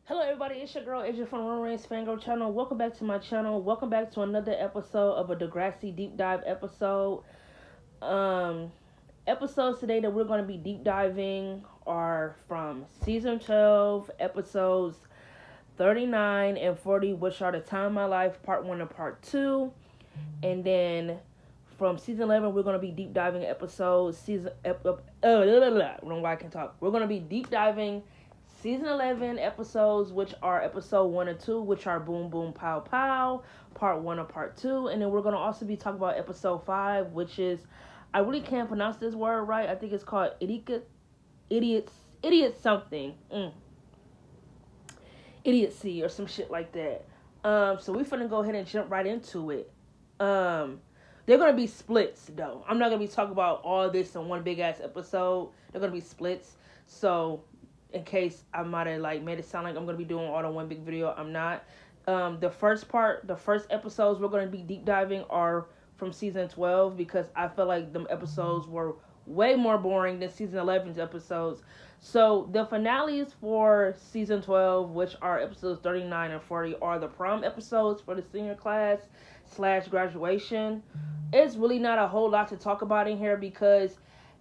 Hello everybody, it's your girl Asia from Run Race Fangirl channel. Welcome back to my channel. Welcome back to another episode of a Degrassi deep dive episode. Um Episodes today that we're going to be deep diving are from season 12, episodes 39 and 40, which are the Time of My Life part 1 and part 2. And then from season 11, we're going to be deep diving episodes I don't know why I can talk. We're going to be deep diving season 11 episodes, which are episode 1 and 2, which are Boom Boom Pow Pow, part 1 and part 2. And then we're going to also be talking about episode 5, which is, I really can't pronounce this word right. I think it's called idiot something. Idiocy or some shit like that. So we finna go ahead and jump right into it. They're gonna be splits though. I'm not gonna be talking about all this in one big ass episode. They're gonna be splits. So in case I might have made it sound like I'm gonna be doing all in one big video, I'm not. The first episodes we're gonna be deep diving are from season 12 because I feel like them episodes were way more boring than season 11's episodes. So the finales for season 12, which are episodes 39 and 40, are the prom episodes for the senior class / graduation. It's really not a whole lot to talk about in here because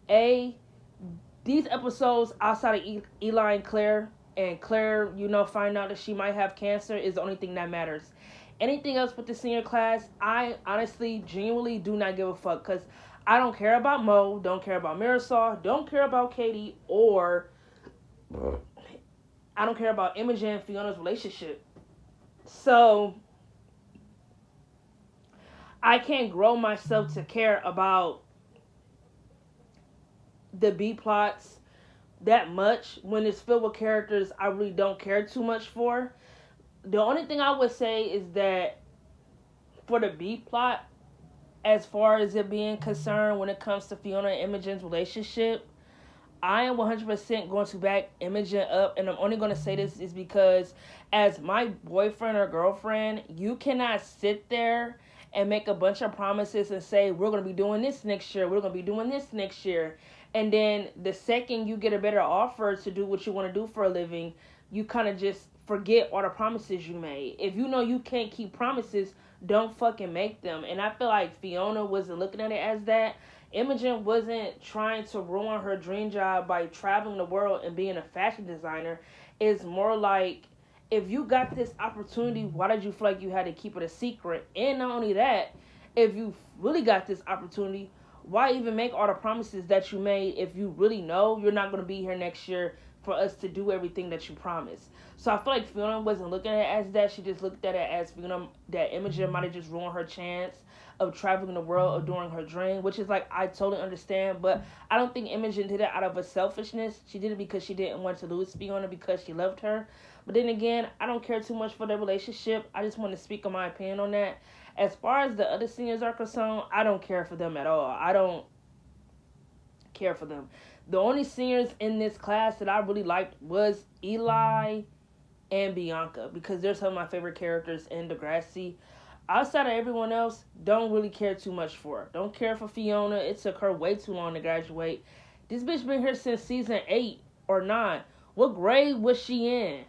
these episodes outside of Eli and Claire, find out that she might have cancer is the only thing that matters. Anything else with the senior class, I honestly, genuinely do not give a fuck because I don't care about Mo, don't care about Marisol, don't care about Katie, or I don't care about Imogen and Fiona's relationship. So I can't grow myself to care about the B plots that much when it's filled with characters I really don't care too much for. The only thing I would say is that for the B plot, as far as it being concerned when it comes to Fiona and Imogen's relationship, I am 100% going to back Imogen up, and I'm only going to say this is because as my boyfriend or girlfriend, you cannot sit there and make a bunch of promises and say, we're going to be doing this next year, we're going to be doing this next year, and then the second you get a better offer to do what you want to do for a living, you kind of just forget all the promises you made. If you know you can't keep promises, don't fucking make them. And I feel like Fiona wasn't looking at it as that. Imogen wasn't trying to ruin her dream job by traveling the world and being a fashion designer. It's more like, if you got this opportunity, why did you feel like you had to keep it a secret? And not only that, if you really got this opportunity, why even make all the promises that you made if you really know you're not going to be here next year for us to do everything that you promised? So I feel like Fiona wasn't looking at it as that. She just looked at it as that Imogen might have just ruined her chance of traveling the world or doing her dream, which is like, I totally understand, but I don't think Imogen did it out of a selfishness. She did it because she didn't want to lose Fiona because she loved her. But then again, I don't care too much for their relationship. I just want to speak on my opinion on that. As far as the other seniors are concerned, I don't care for them at all. I don't care for them. The only seniors in this class that I really liked was Eli and Bianca because they're some of my favorite characters in Degrassi. Outside of everyone else, don't really care too much for her. Don't care for Fiona. It took her way too long to graduate. This bitch been here since season 8 or 9. What grade was she in?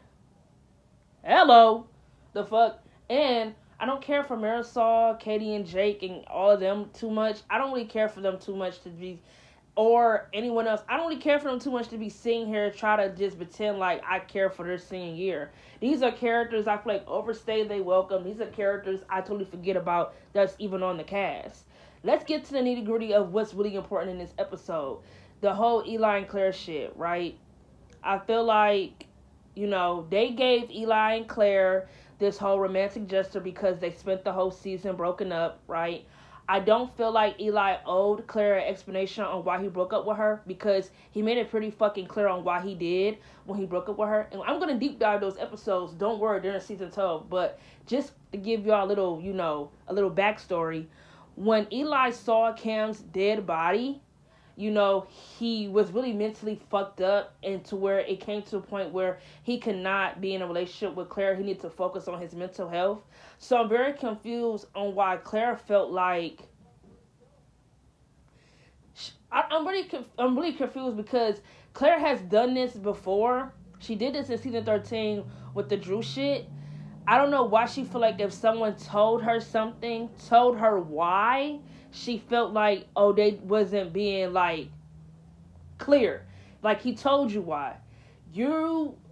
Hello? The fuck? And I don't care for Marisol, Katie, and Jake and all of them too much. I don't really care for them too much to be, or anyone else. I don't really care for them too much to be sitting here try to just pretend like I care for their senior year. These are characters I feel like overstay they welcome. These are characters I totally forget about that's even on the cast. Let's get to the nitty gritty of what's really important in this episode. The whole Eli and Claire shit, right? I feel like, they gave Eli and Claire this whole romantic gesture because they spent the whole season broken up, right? I don't feel like Eli owed Claire an explanation on why he broke up with her because he made it pretty fucking clear on why he did when he broke up with her. And I'm going to deep dive those episodes. Don't worry, they're in season 12. But just to give y'all a little, a little backstory. When Eli saw Cam's dead body, he was really mentally fucked up, and to where it came to a point where he could not be in a relationship with Claire. He needed to focus on his mental health. So I'm very confused on why Claire felt like I'm really confused because Claire has done this before She did this in season 13 with the Drew shit. I don't know why she feel like if someone told her something, told her why, she felt like, oh, they wasn't being like clear. Like, he told you why.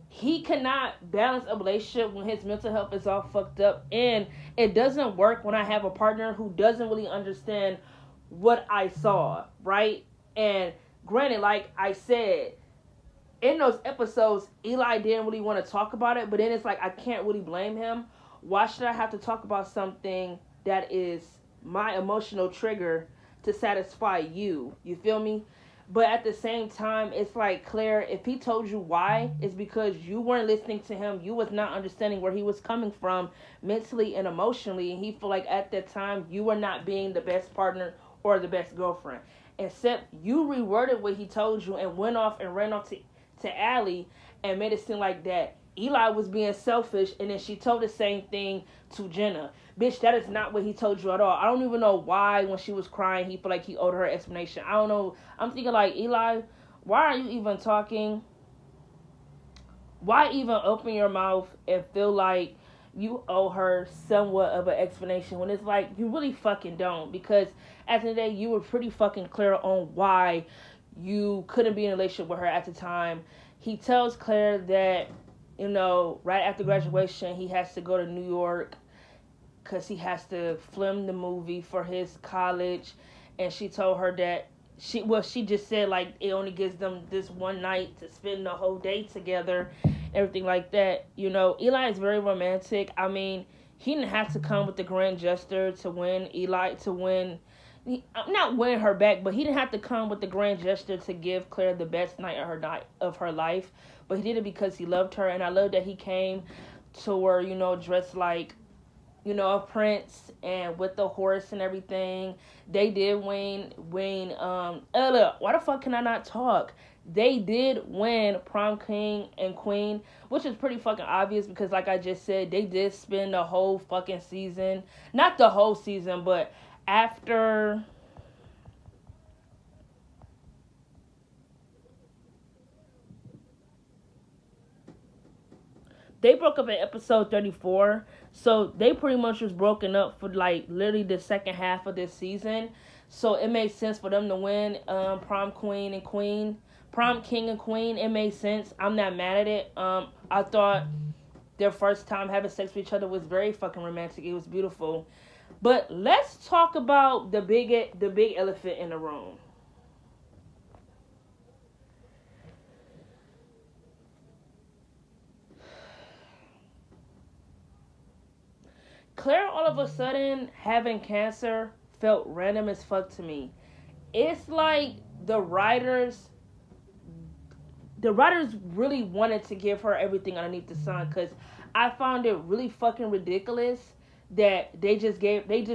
He cannot balance a relationship when his mental health is all fucked up, and it doesn't work when I have a partner who doesn't really understand what I saw, right? And granted, like I said, in those episodes, Eli didn't really want to talk about it, but then it's like, I can't really blame him. Why should I have to talk about something that is my emotional trigger to satisfy you? You feel me? But at the same time, it's like, Claire, if he told you why, it's because you weren't listening to him. You was not understanding where he was coming from mentally and emotionally. And he feel like at that time, you were not being the best partner or the best girlfriend. Except you reworded what he told you and went off and ran off to Allie and made it seem like that Eli was being selfish, and then she told the same thing to Jenna. Bitch, that is not what he told you at all. I don't even know why when she was crying he felt like he owed her an explanation. I don't know. I'm thinking like, Eli, why are you even talking? Why even open your mouth and feel like you owe her somewhat of an explanation when it's like you really fucking don't? Because at the end of the day, you were pretty fucking clear on why you couldn't be in a relationship with her at the time. He tells Claire that, you know, right after graduation, he has to go to New York because he has to film the movie for his college. And she told her that she just said like it only gives them this one night to spend the whole day together, everything like that. You know, Eli is very romantic. I mean, he didn't have to come with the grand gesture to win not win her back, but he didn't have to come with the grand gesture to give Claire the best night of her life. But he did it because he loved her, and I love that he came to her, you know, dressed like, you know, a prince and with the horse and everything. They did win. Why the fuck can I not talk? They did win prom king and queen, which is pretty fucking obvious because, like I just said, they did spend the whole fucking season, not the whole season, but after. They broke up in episode 34, so they pretty much was broken up for like literally the second half of this season. So it made sense for them to win prom king and queen. It made sense. I'm not mad at it. I thought their first time having sex with each other was very fucking romantic. It was beautiful. But let's talk about the big elephant in the room. Claire all of a sudden having cancer felt random as fuck to me. It's like the writers really wanted to give her everything underneath the sun, because I found it really fucking ridiculous that they just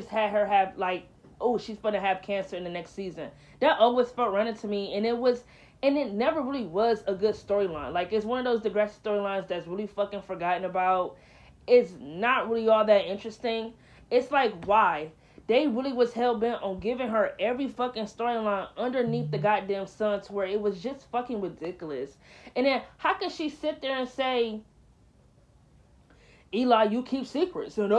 had her have like, oh, she's gonna have cancer in the next season. That always felt random to me, and it never really was a good storyline. Like, it's one of those Degrassi storylines that's really fucking forgotten about. It's not really all that interesting. It's like, why? They really was hell-bent on giving her every fucking storyline underneath the goddamn sun to where it was just fucking ridiculous. And then, how can she sit there and say, Eli, you keep secrets, and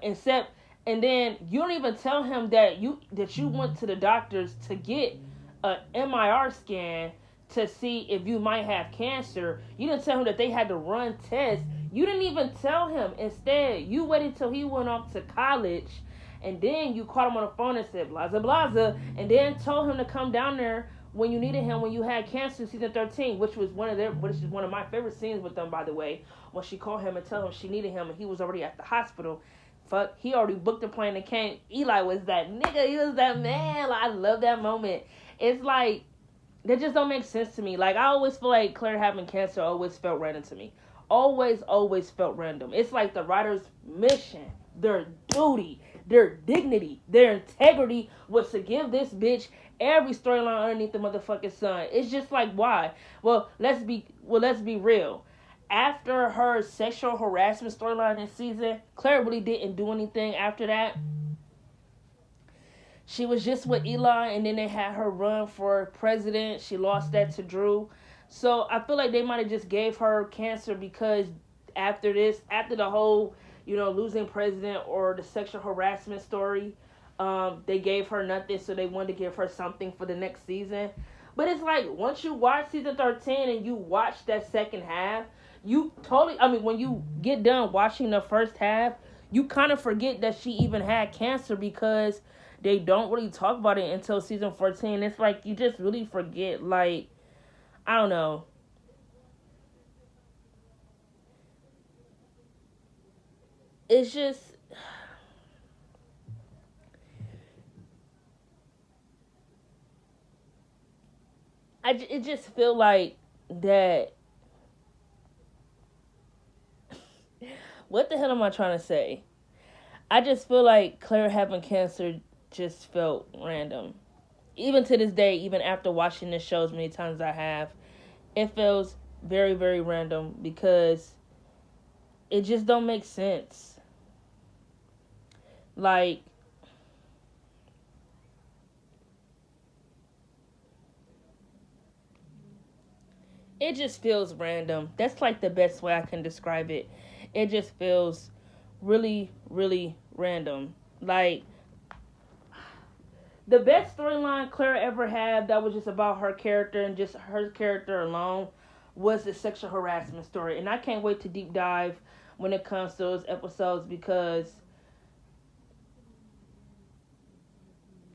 except, and then you don't even tell him that you went to the doctors to get a MIR scan to see if you might have cancer. You didn't tell him that they had to run tests. You didn't even tell him. Instead, you waited till he went off to college, and then you called him on the phone and said, blaza, blaza, and then told him to come down there when you needed him when you had cancer in season 13, which is one of my favorite scenes with them, by the way, when she called him and told him she needed him, and he was already at the hospital. Fuck, he already booked the plane and came. Eli was that nigga. He was that man. Like, I love that moment. It's like, that just don't make sense to me. Like, I always feel like Claire having cancer always felt random to me. Always felt random. It's like the writer's mission, their duty, their dignity, their integrity was to give this bitch every storyline underneath the motherfucking sun. It's just like, why? Well, let's be real. After her sexual harassment storyline this season, Claire really didn't do anything after that. She was just with Eli, and then they had her run for president. She lost that to Drew. So I feel like they might have just gave her cancer because after the whole, losing president or the sexual harassment story, they gave her nothing, so they wanted to give her something for the next season. But it's like once you watch season 13 and you watch that second half, you totally. I mean, when you get done watching the first half, you kind of forget that she even had cancer because they don't really talk about it until season 14. It's like you just really forget. Like, I don't know. It's just it just feel like that. What the hell am I trying to say? I just feel like Claire having cancer just felt random. Even to this day, even after watching this show as many times as I have, it feels very, very random because it just don't make sense. Like, it just feels random. That's like the best way I can describe it. It just feels really, really random. Like, the best storyline Claire ever had that was just about her character and just her character alone was the sexual harassment story. And I can't wait to deep dive when it comes to those episodes because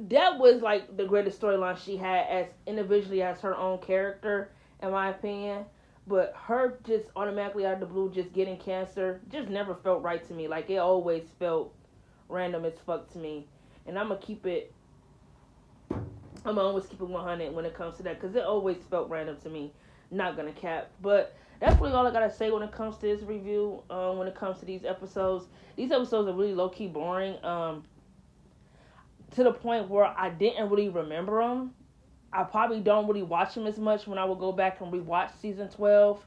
that was like the greatest storyline she had as individually as her own character, in my opinion. But her just automatically out of the blue just getting cancer just never felt right to me. Like it always felt random as fuck to me. And I'm gonna always keep it 100 when it comes to that because it always felt random to me. Not gonna cap, but that's really all I gotta say when it comes to this review. When it comes to these episodes are really low key boring. To the point where I didn't really remember them. I probably don't really watch them as much when I would go back and rewatch season 12.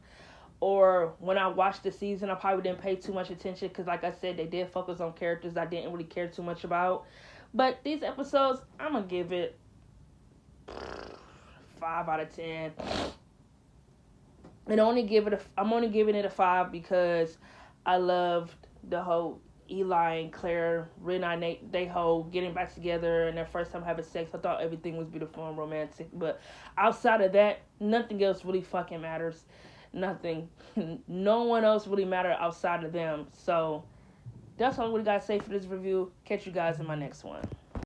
Or when I watched the season, I probably didn't pay too much attention because, like I said, they did focus on characters I didn't really care too much about. But these episodes, I'm gonna give it 5 out of 10. And I'm only giving it a 5 because I loved the whole Eli and Claire, Renee, they whole getting back together and their first time having sex. I thought everything was beautiful and romantic, but outside of that, nothing else really fucking matters. Nothing. No one else really mattered outside of them. So that's all we gotta say for this review. Catch you guys in my next one.